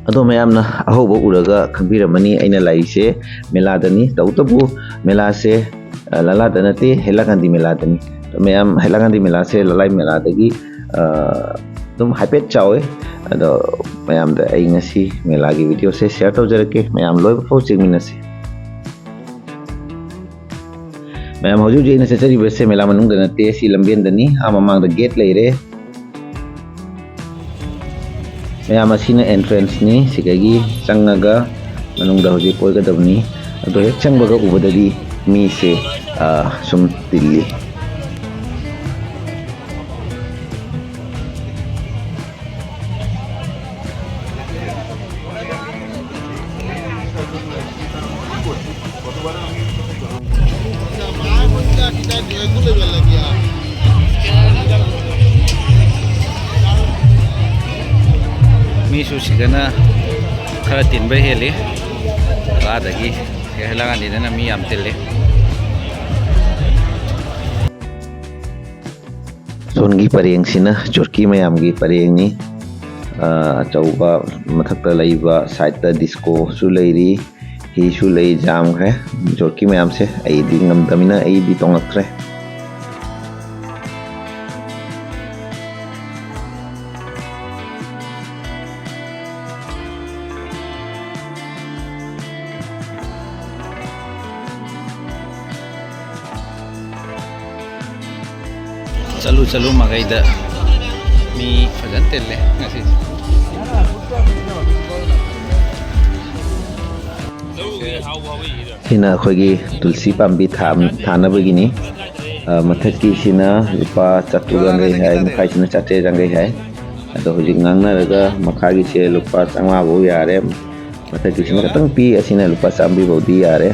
ꯑꯗꯣ ꯃꯌꯥꯝꯅ ꯑꯍꯧꯕ ꯎꯔꯒ ꯈꯪꯕꯤꯔꯝꯃꯅꯤ ꯑꯩꯅ ꯂꯥꯛꯏꯁꯦ ꯃꯦꯂꯥꯗꯅꯤ ꯇꯧꯕꯇꯕꯨ ꯃꯦꯂꯥꯁꯦ ꯂꯂꯥꯗ ꯅꯠꯇꯦ ꯍꯩꯂꯥꯀꯥꯟꯗꯤ ꯃꯦꯂꯥꯗꯅꯤ ꯃꯌꯥꯝ ꯍꯩꯂꯥꯀꯥꯟꯗꯤ ꯃꯦꯂꯥꯁꯦ ꯂꯂꯥꯏ ꯃꯦꯂꯥꯗꯒꯤ ꯑꯗꯨꯝ ꯍꯥꯏꯐꯦꯠ ꯆꯥꯎꯋꯦ ꯑꯗꯣ ꯃꯌꯥꯝꯗ ꯑꯩ ꯉꯁꯤ ꯃꯦꯂꯥꯒꯤ ꯚꯤꯗꯤꯑꯣꯁꯦ ꯁꯦꯌꯔ ꯇꯧꯖꯔꯛꯀꯦ ꯃꯌꯥꯝ ꯂꯣꯏꯕ ꯐꯥꯎ ꯌꯦꯡꯃꯤꯟꯅꯁꯤ ꯃꯌꯥꯝ ꯍꯧꯖꯤꯛ ꯍꯧꯖꯤꯛ ꯑꯩꯅ ꯆꯠꯆꯔꯤꯕꯁꯦ ꯃꯦꯂꯥ ꯃꯅꯨꯡꯗ ꯅꯠꯇꯦ ꯁꯤ ꯂꯝꯕꯦꯟꯗꯅꯤ ꯃꯃꯥꯡꯗ ꯒꯦꯠ ꯂꯩꯔꯦ ꯃꯌꯥꯝ ꯑꯁꯤꯅ ꯑꯦꯟꯇ꯭ꯔꯦꯟꯁꯅꯤ ꯁꯤꯗꯒꯤ ꯆꯪꯉꯒ ꯃꯅꯨꯡꯗ ꯍꯧꯖꯤꯛ ꯀꯣꯏꯒꯗꯕꯅꯤ ꯑꯗꯣ ꯍꯦꯛ ꯆꯪꯕꯒ ꯎꯕꯗꯗꯤ ꯃꯤꯁꯦ ꯁꯨꯝ ꯇꯤꯜꯂꯤ ꯃꯤꯁꯨ ꯁꯤꯗꯅ ꯈꯔ ꯇꯤꯟꯕ ꯍꯦꯜꯂꯤ ꯑꯥꯗꯒꯤ ꯍꯩꯂꯥꯀꯥꯟꯗꯤꯗꯅ ꯃꯤ ꯌꯥꯝ ꯇꯤꯜꯂꯤ ꯁꯣꯟꯒꯤ ꯄꯔꯦꯡꯁꯤꯅ ꯆꯣꯔꯀꯤ ꯃꯌꯥꯝꯒꯤ ꯄꯔꯦꯡꯅꯤ ꯑꯆꯧꯕ ꯃꯊꯛꯇ ꯂꯩꯕ ꯁꯥꯏꯠꯇ ꯗꯤꯁꯀꯣꯁꯨ ꯂꯩꯔꯤ ꯍꯤꯁꯨ ꯂꯩ ꯖꯥꯝꯈ꯭ꯔꯦ ꯆꯣꯔꯀꯤ ꯃꯌꯥꯝꯁꯦ ꯑꯩꯗꯤ ꯉꯝꯗꯕꯅꯤꯅ ꯑꯩꯗꯤ ꯇꯣꯡꯉꯛꯇ꯭ꯔꯦ ꯆꯠꯂꯨ ꯆꯠꯂꯨ ꯃꯈꯩꯗ ꯃꯤ ꯐꯖꯅ ꯇꯤꯜꯂꯦ ꯉꯁꯤꯁꯦ ꯁꯤꯅ ꯑꯩꯈꯣꯏꯒꯤ ꯇꯨꯜꯁꯤ ꯄꯥꯝꯕꯤ ꯊꯥꯅꯕꯒꯤꯅꯤ ꯃꯊꯛꯀꯤꯁꯤꯅ ꯂꯨꯄꯥ 400 ꯌꯥꯡꯈꯩ ꯍꯥꯏ ꯃꯈꯥꯏꯁꯤꯅ 400 ꯌꯥꯡꯈꯩ ꯍꯥꯏ ꯑꯗꯣ ꯍꯧꯖꯤꯛ ꯉꯥꯡꯅꯔꯒ ꯃꯈꯥꯒꯤꯁꯦ ꯂꯨꯄꯥ 500 ꯐꯥꯎ ꯌꯥꯔꯦ ꯃꯊꯛꯀꯤꯁꯤꯅ ꯈꯤꯇꯪ ꯄꯤ ꯑꯁꯤꯅ ꯂꯨꯄꯥ 100 ꯐꯥꯎꯗꯤ ꯌꯥꯔꯦ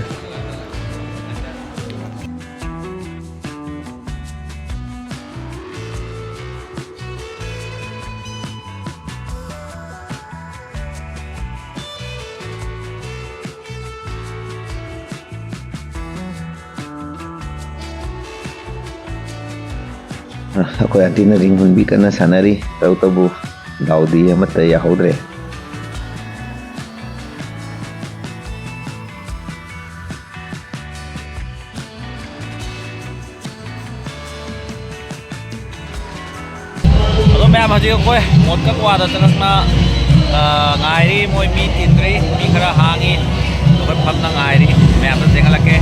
ꯑꯩꯈꯣꯏ ꯑꯟꯇꯤꯅ ꯔꯤꯡ ꯍꯨꯟꯕꯤ ꯀꯟꯅ ꯁꯥꯟꯅꯔꯤ ꯇꯧꯕꯇꯕꯨ ꯗꯥꯎꯗꯤ ꯑꯃꯠꯇ ꯌꯥꯍꯧꯗ꯭ꯔꯦ ꯑꯗꯣ ꯃꯌꯥꯝ ꯍꯧꯖꯤꯛ ꯑꯩꯈꯣꯏ ꯃꯣꯠꯀ ꯀ꯭ꯋꯥꯗ ꯆꯪꯉꯛꯅ ꯉꯥꯏꯔꯤ ꯃꯣꯏ ꯃꯤ ꯇꯤꯟꯗ꯭ꯔꯤ ꯃꯤ ꯈꯔ ꯍꯥꯡꯉꯤ ꯑꯩꯈꯣꯏ ꯐꯝꯅ ꯉꯥꯏꯔꯤ ꯃꯌꯥꯝꯗ ꯆꯦꯟꯈꯠꯂꯛꯀꯦ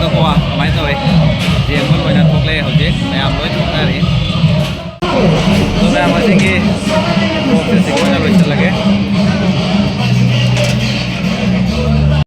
Kakwa kamain tawai jeng mo loina thokle hojek mayam loi thoknari to ba